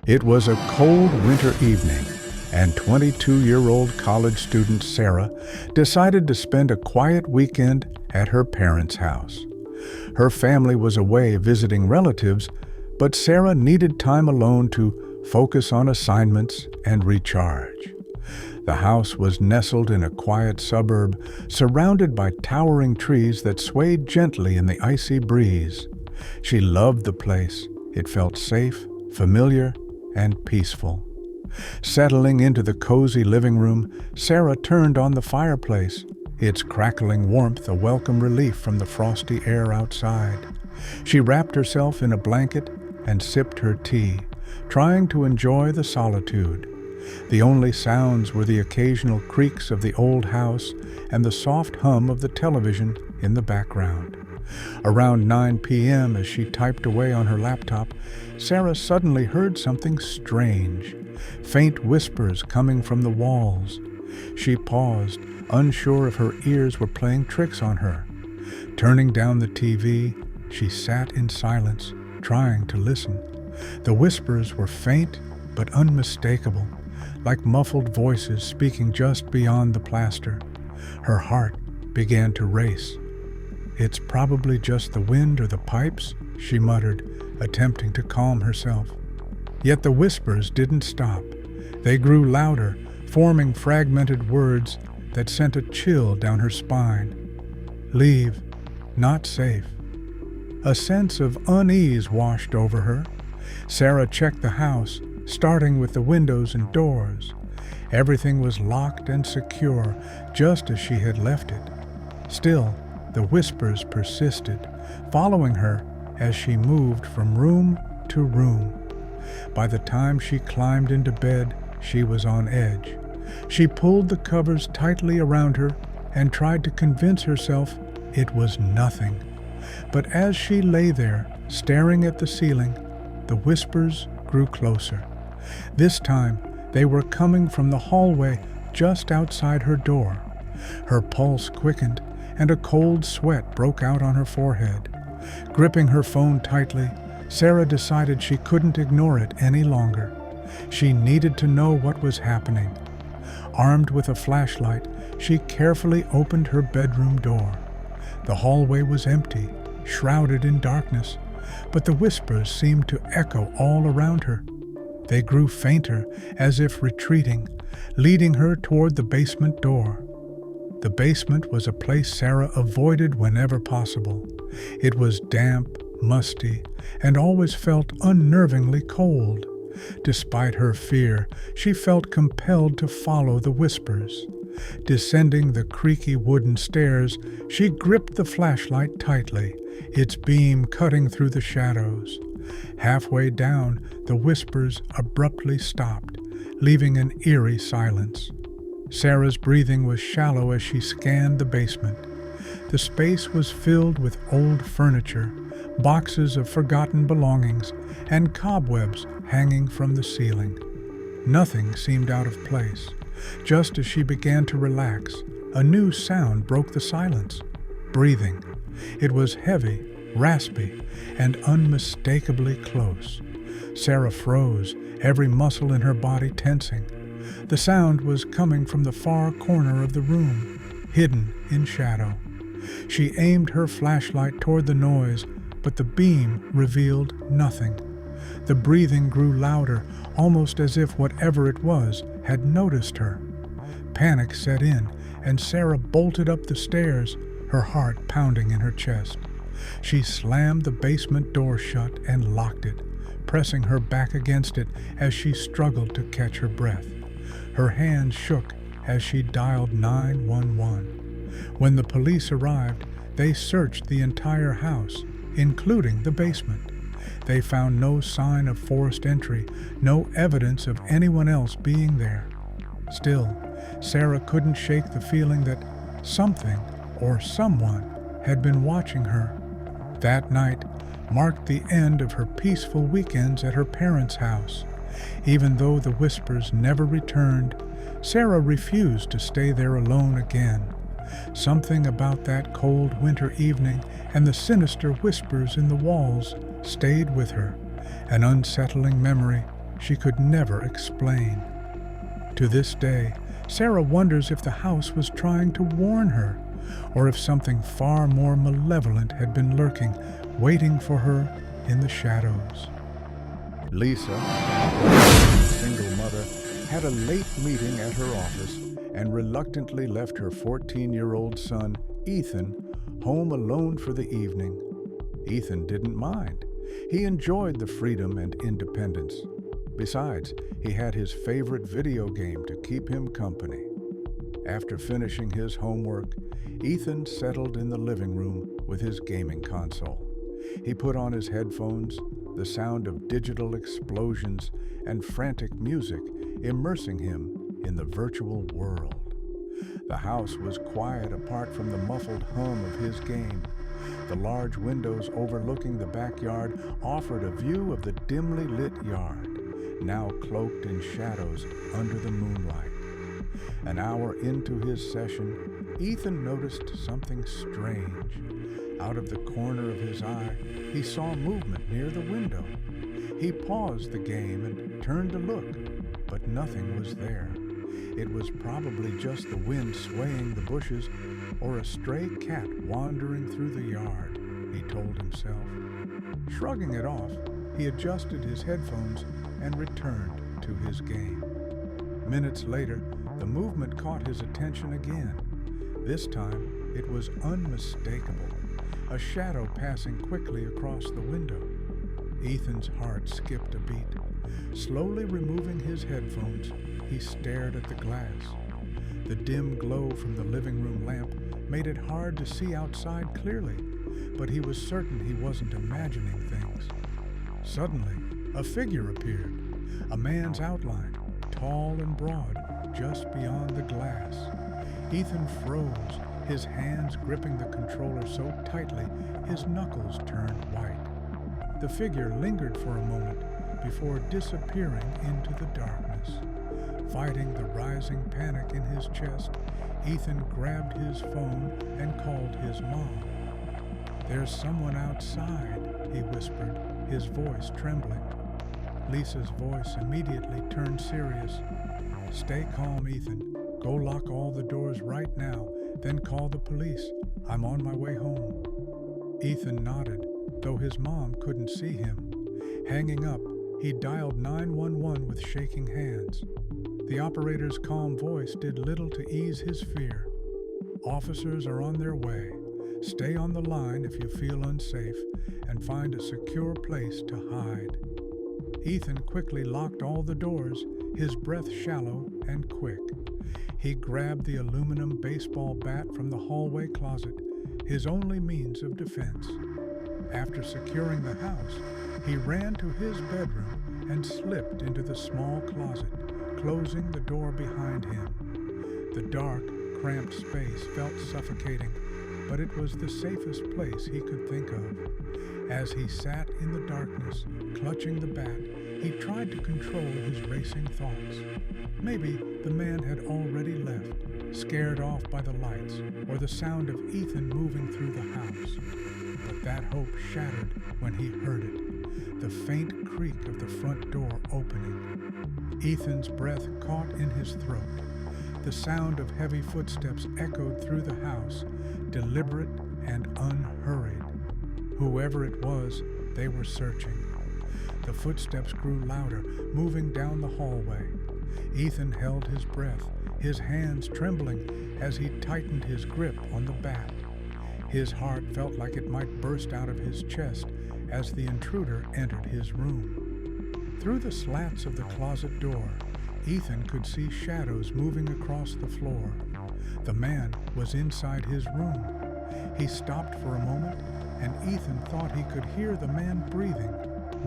It was a cold winter evening, and 22-year-old college student Sarah decided to spend a quiet weekend at her parents' house. Her family was away visiting relatives, but Sarah needed time alone to focus on assignments and recharge. The house was nestled in a quiet suburb, surrounded by towering trees that swayed gently in the icy breeze. She loved the place. It felt safe, familiar, and peaceful. Settling into the cozy living room, Sarah turned on the fireplace, its crackling warmth a welcome relief from the frosty air outside. She wrapped herself in a blanket and sipped her tea, trying to enjoy the solitude. The only sounds were the occasional creaks of the old house and the soft hum of the television in the background. Around 9 p.m., as she typed away on her laptop, Sarah suddenly heard something strange, faint whispers coming from the walls. She paused, unsure if her ears were playing tricks on her. Turning down the TV, she sat in silence, trying to listen. The whispers were faint but unmistakable, like muffled voices speaking just beyond the plaster. Her heart began to race. "It's probably just the wind or the pipes," she muttered, attempting to calm herself. Yet the whispers didn't stop. They grew louder, forming fragmented words that sent a chill down her spine. "Leave. Not safe." A sense of unease washed over her. Sarah checked the house, starting with the windows and doors. Everything was locked and secure, just as she had left it. Still, the whispers persisted, following her as she moved from room to room. By the time she climbed into bed, she was on edge. She pulled the covers tightly around her and tried to convince herself it was nothing. But as she lay there, staring at the ceiling, the whispers grew closer. This time, they were coming from the hallway just outside her door. Her pulse quickened, and a cold sweat broke out on her forehead. Gripping her phone tightly, Sarah decided she couldn't ignore it any longer. She needed to know what was happening. Armed with a flashlight, she carefully opened her bedroom door. The hallway was empty, shrouded in darkness, but the whispers seemed to echo all around her. They grew fainter, as if retreating, leading her toward the basement door. The basement was a place Sarah avoided whenever possible. It was damp, musty, and always felt unnervingly cold. Despite her fear, she felt compelled to follow the whispers. Descending the creaky wooden stairs, she gripped the flashlight tightly, its beam cutting through the shadows. Halfway down, the whispers abruptly stopped, leaving an eerie silence. Sarah's breathing was shallow as she scanned the basement. The space was filled with old furniture, boxes of forgotten belongings, and cobwebs hanging from the ceiling. Nothing seemed out of place. Just as she began to relax, a new sound broke the silence: breathing. It was heavy, raspy, and unmistakably close. Sarah froze, every muscle in her body tensing. The sound was coming from the far corner of the room, hidden in shadow. She aimed her flashlight toward the noise, but the beam revealed nothing. The breathing grew louder, almost as if whatever it was had noticed her. Panic set in, and Sarah bolted up the stairs, her heart pounding in her chest. She slammed the basement door shut and locked it, pressing her back against it as she struggled to catch her breath. Her hands shook as she dialed 911. When the police arrived, they searched the entire house, including the basement. They found no sign of forced entry, no evidence of anyone else being there. Still, Sarah couldn't shake the feeling that something or someone had been watching her. That night marked the end of her peaceful weekends at her parents' house. Even though the whispers never returned, Sarah refused to stay there alone again. Something about that cold winter evening and the sinister whispers in the walls stayed with her, an unsettling memory she could never explain. To this day, Sarah wonders if the house was trying to warn her, or if something far more malevolent had been lurking, waiting for her in the shadows. Lisa, a single mother, had a late meeting at her office and reluctantly left her 14-year-old son, Ethan, home alone for the evening. Ethan didn't mind. He enjoyed the freedom and independence. Besides, he had his favorite video game to keep him company. After finishing his homework, Ethan settled in the living room with his gaming console. He put on his headphones, the sound of digital explosions and frantic music immersing him in the virtual world. The house was quiet apart from the muffled hum of his game. The large windows overlooking the backyard offered a view of the dimly lit yard, now cloaked in shadows under the moonlight. An hour into his session, Ethan noticed something strange. Out of the corner of his eye, he saw movement near the window. He paused the game and turned to look, but nothing was there. It was probably just the wind swaying the bushes or a stray cat wandering through the yard, he told himself. Shrugging it off, he adjusted his headphones and returned to his game. Minutes later, the movement caught his attention again. This time, it was unmistakable, a shadow passing quickly across the window. Ethan's heart skipped a beat. Slowly removing his headphones, he stared at the glass. The dim glow from the living room lamp made it hard to see outside clearly, but he was certain he wasn't imagining things. Suddenly, a figure appeared, a man's outline, tall and broad, just beyond the glass. Ethan froze, his hands gripping the controller so tightly his knuckles turned white. The figure lingered for a moment before disappearing into the darkness. Fighting the rising panic in his chest, Ethan grabbed his phone and called his mom. "There's someone outside," he whispered, his voice trembling. Lisa's voice immediately turned serious. "Stay calm, Ethan. Go lock all the doors right now, then call the police. I'm on my way home." Ethan nodded, though his mom couldn't see him. Hanging up, he dialed 911 with shaking hands. The operator's calm voice did little to ease his fear. "Officers are on their way. Stay on the line if you feel unsafe and find a secure place to hide." Ethan quickly locked all the doors, his breath shallow and quick. He grabbed the aluminum baseball bat from the hallway closet, his only means of defense. After securing the house, he ran to his bedroom and slipped into the small closet, closing the door behind him. The dark, cramped space felt suffocating, but it was the safest place he could think of. As he sat in the darkness, clutching the bat, he tried to control his racing thoughts. Maybe the man had already left, scared off by the lights or the sound of Ethan moving through the house. But that hope shattered when he heard it, the faint creak of the front door opening. Ethan's breath caught in his throat. The sound of heavy footsteps echoed through the house, deliberate and unhurried. Whoever it was, they were searching. The footsteps grew louder, moving down the hallway. Ethan held his breath, his hands trembling as he tightened his grip on the bat. His heart felt like it might burst out of his chest as the intruder entered his room. Through the slats of the closet door, Ethan could see shadows moving across the floor. The man was inside his room. He stopped for a moment, and Ethan thought he could hear the man breathing,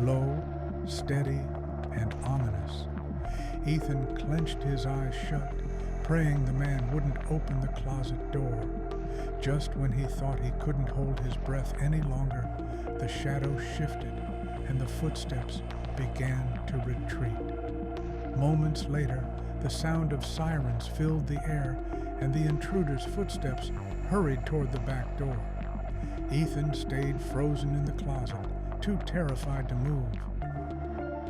low, steady, and ominous. Ethan clenched his eyes shut, praying the man wouldn't open the closet door. Just when he thought he couldn't hold his breath any longer, the shadow shifted, and the footsteps began to retreat. Moments later, the sound of sirens filled the air, and the intruder's footsteps hurried toward the back door. Ethan stayed frozen in the closet, too terrified to move.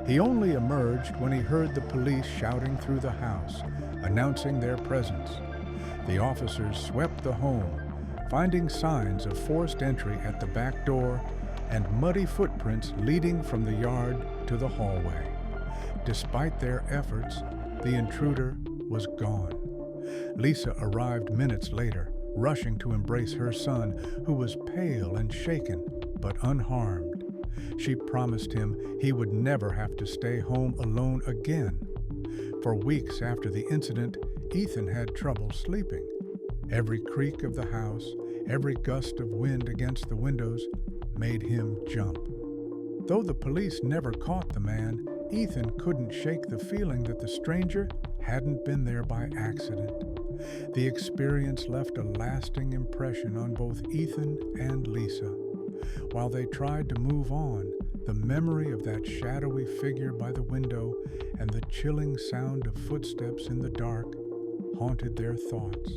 He only emerged when he heard the police shouting through the house, announcing their presence. The officers swept the home, finding signs of forced entry at the back door and muddy footprints leading from the yard to the hallway. Despite their efforts, the intruder was gone. Lisa arrived minutes later, rushing to embrace her son, who was pale and shaken, but unharmed. She promised him he would never have to stay home alone again. For weeks after the incident, Ethan had trouble sleeping. Every creak of the house, every gust of wind against the windows made him jump. Though the police never caught the man, Ethan couldn't shake the feeling that the stranger hadn't been there by accident. The experience left a lasting impression on both Ethan and Lisa. While they tried to move on, the memory of that shadowy figure by the window and the chilling sound of footsteps in the dark haunted their thoughts.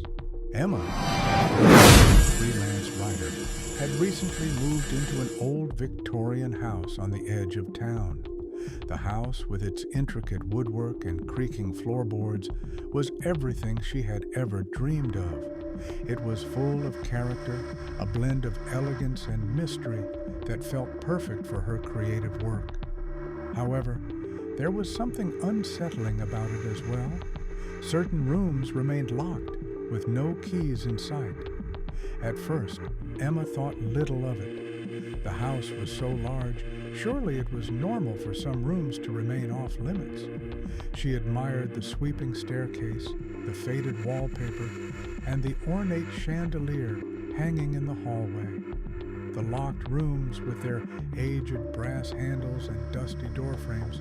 Emma, a freelance writer, had recently moved into an old Victorian house on the edge of town. The house, with its intricate woodwork and creaking floorboards, was everything she had ever dreamed of. It was full of character, a blend of elegance and mystery that felt perfect for her creative work. However, there was something unsettling about it as well. Certain rooms remained locked, with no keys in sight. At first, Emma thought little of it. The house was so large, surely it was normal for some rooms to remain off limits. She admired the sweeping staircase, the faded wallpaper, and the ornate chandelier hanging in the hallway. The locked rooms, with their aged brass handles and dusty door frames,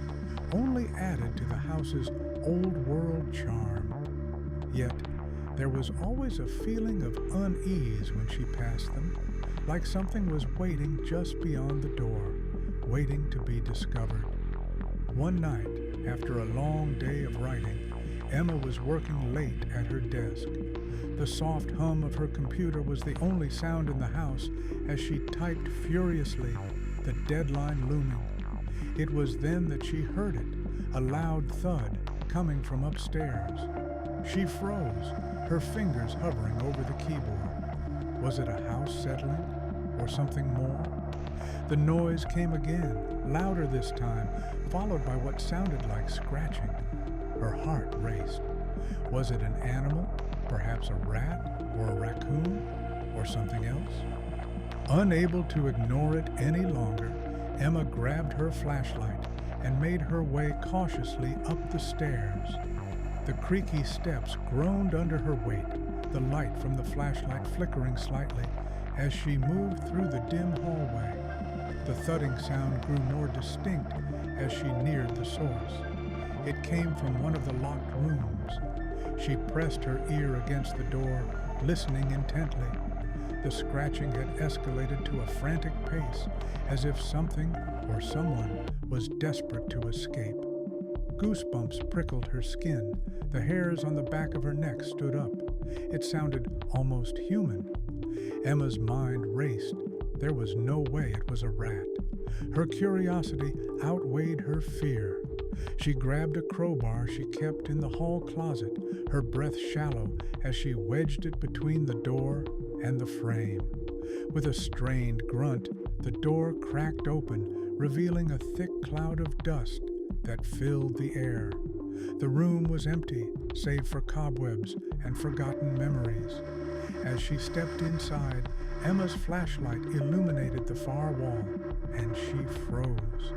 only added to the house's old-world charm. Yet, there was always a feeling of unease when she passed them, like something was waiting just beyond the door, waiting to be discovered. One night, after a long day of writing, Emma was working late at her desk. The soft hum of her computer was the only sound in the house as she typed furiously, the deadline looming. It was then that she heard it, a loud thud coming from upstairs. She froze, her fingers hovering over the keyboard. Was it a house settling, or something more? The noise came again, louder this time, followed by what sounded like scratching. Her heart raced. Was it an animal, perhaps a rat, or a raccoon, or something else? Unable to ignore it any longer, Emma grabbed her flashlight and made her way cautiously up the stairs. The creaky steps groaned under her weight, the light from the flashlight flickering slightly as she moved through the dim hallway. The thudding sound grew more distinct as she neared the source. It came from one of the locked rooms. She pressed her ear against the door, listening intently. The scratching had escalated to a frantic pace, as if something or someone was desperate to escape. Goosebumps prickled her skin. The hairs on the back of her neck stood up. It sounded almost human. Emma's mind raced. There was no way it was a rat. Her curiosity outweighed her fear. She grabbed a crowbar she kept in the hall closet, her breath shallow as she wedged it between the door and the frame. With a strained grunt, the door cracked open, revealing a thick cloud of dust that filled the air. The room was empty, save for cobwebs and forgotten memories. As she stepped inside, Emma's flashlight illuminated the far wall, and she froze.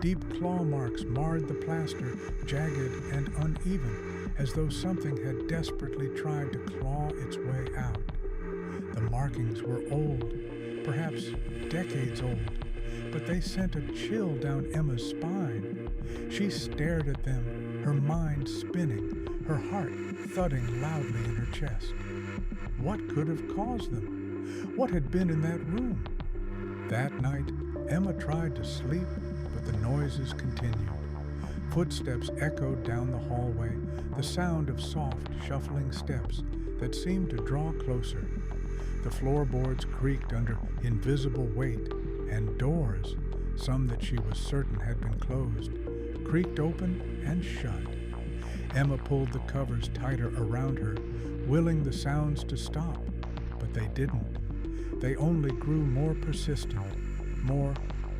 Deep claw marks marred the plaster, jagged and uneven, as though something had desperately tried to claw its way out. The markings were old, perhaps decades old, but they sent a chill down Emma's spine. She stared at them, her mind spinning, her heart thudding loudly in her chest. What could have caused them? What had been in that room? That night, Emma tried to sleep, but the noises continued. Footsteps echoed down the hallway, the sound of soft, shuffling steps that seemed to draw closer. The floorboards creaked under invisible weight, and doors, some that she was certain had been closed, creaked open and shut. Emma pulled the covers tighter around her, willing the sounds to stop, but they didn't. They only grew more persistent, more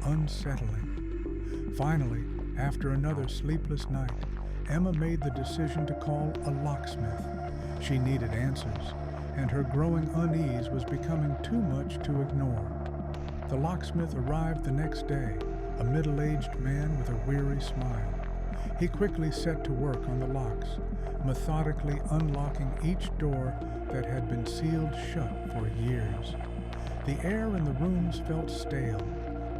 unsettling. Finally, after another sleepless night, Emma made the decision to call a locksmith. She needed answers, and her growing unease was becoming too much to ignore. The locksmith arrived the next day, a middle-aged man with a weary smile. He quickly set to work on the locks, methodically unlocking each door that had been sealed shut for years. The air in the rooms felt stale,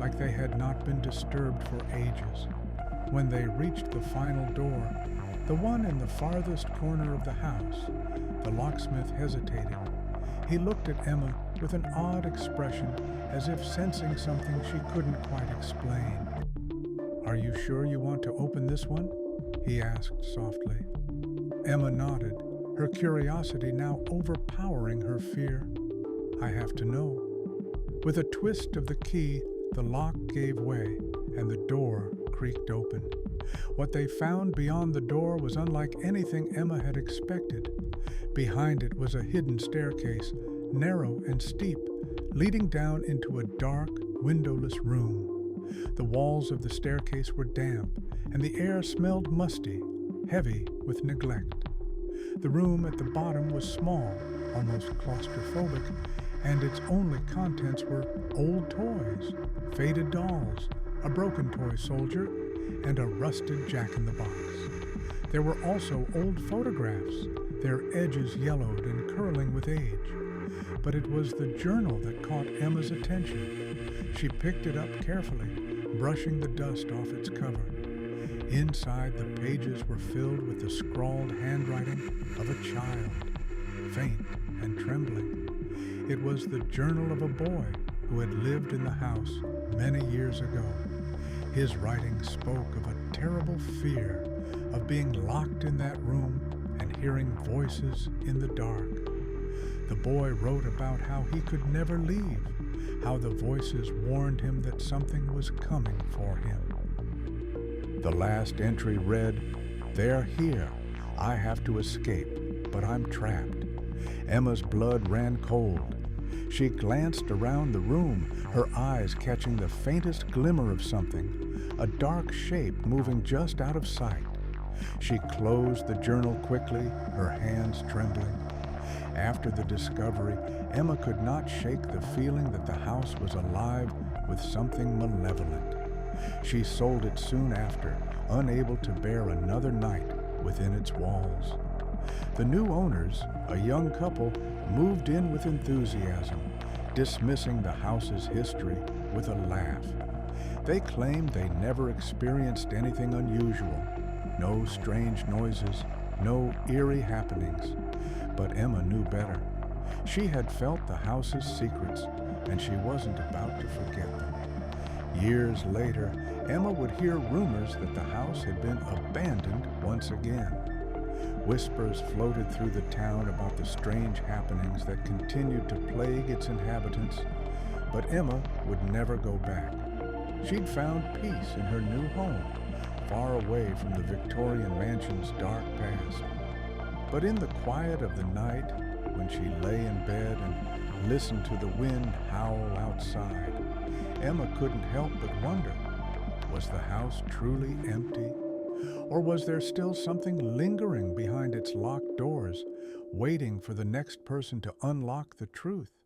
like they had not been disturbed for ages. When they reached the final door, the one in the farthest corner of the house, the locksmith hesitated. He looked at Emma with an odd expression, as if sensing something she couldn't quite explain. "Are you sure you want to open this one?" he asked softly. Emma nodded, her curiosity now overpowering her fear. "I have to know." With a twist of the key, the lock gave way, and the door creaked open. What they found beyond the door was unlike anything Emma had expected. Behind it was a hidden staircase, narrow and steep, leading down into a dark, windowless room. The walls of the staircase were damp, and the air smelled musty, heavy with neglect. The room at the bottom was small, almost claustrophobic, and its only contents were old toys, faded dolls, a broken toy soldier, and a rusted jack-in-the-box. There were also old photographs, their edges yellowed and curling with age. But it was the journal that caught Emma's attention. She picked it up carefully, brushing the dust off its cover. Inside, the pages were filled with the scrawled handwriting of a child, faint and trembling. It was the journal of a boy who had lived in the house many years ago. His writing spoke of a terrible fear of being locked in that room and hearing voices in the dark. The boy wrote about how he could never leave, how the voices warned him that something was coming for him. The last entry read, "They're here. I have to escape, but I'm trapped." Emma's blood ran cold. She glanced around the room, her eyes catching the faintest glimmer of something, a dark shape moving just out of sight. She closed the journal quickly, her hands trembling. After the discovery, Emma could not shake the feeling that the house was alive with something malevolent. She sold it soon after, unable to bear another night within its walls. The new owners, a young couple, moved in with enthusiasm, dismissing the house's history with a laugh. They claimed they never experienced anything unusual, no strange noises, no eerie happenings. But Emma knew better. She had felt the house's secrets, and she wasn't about to forget them. Years later, Emma would hear rumors that the house had been abandoned once again. Whispers floated through the town about the strange happenings that continued to plague its inhabitants, but Emma would never go back. She'd found peace in her new home, far away from the Victorian mansion's dark past. But in the quiet of the night, when she lay in bed and listened to the wind howl outside, Emma couldn't help but wonder, was the house truly empty? Or was there still something lingering behind its locked doors, waiting for the next person to unlock the truth?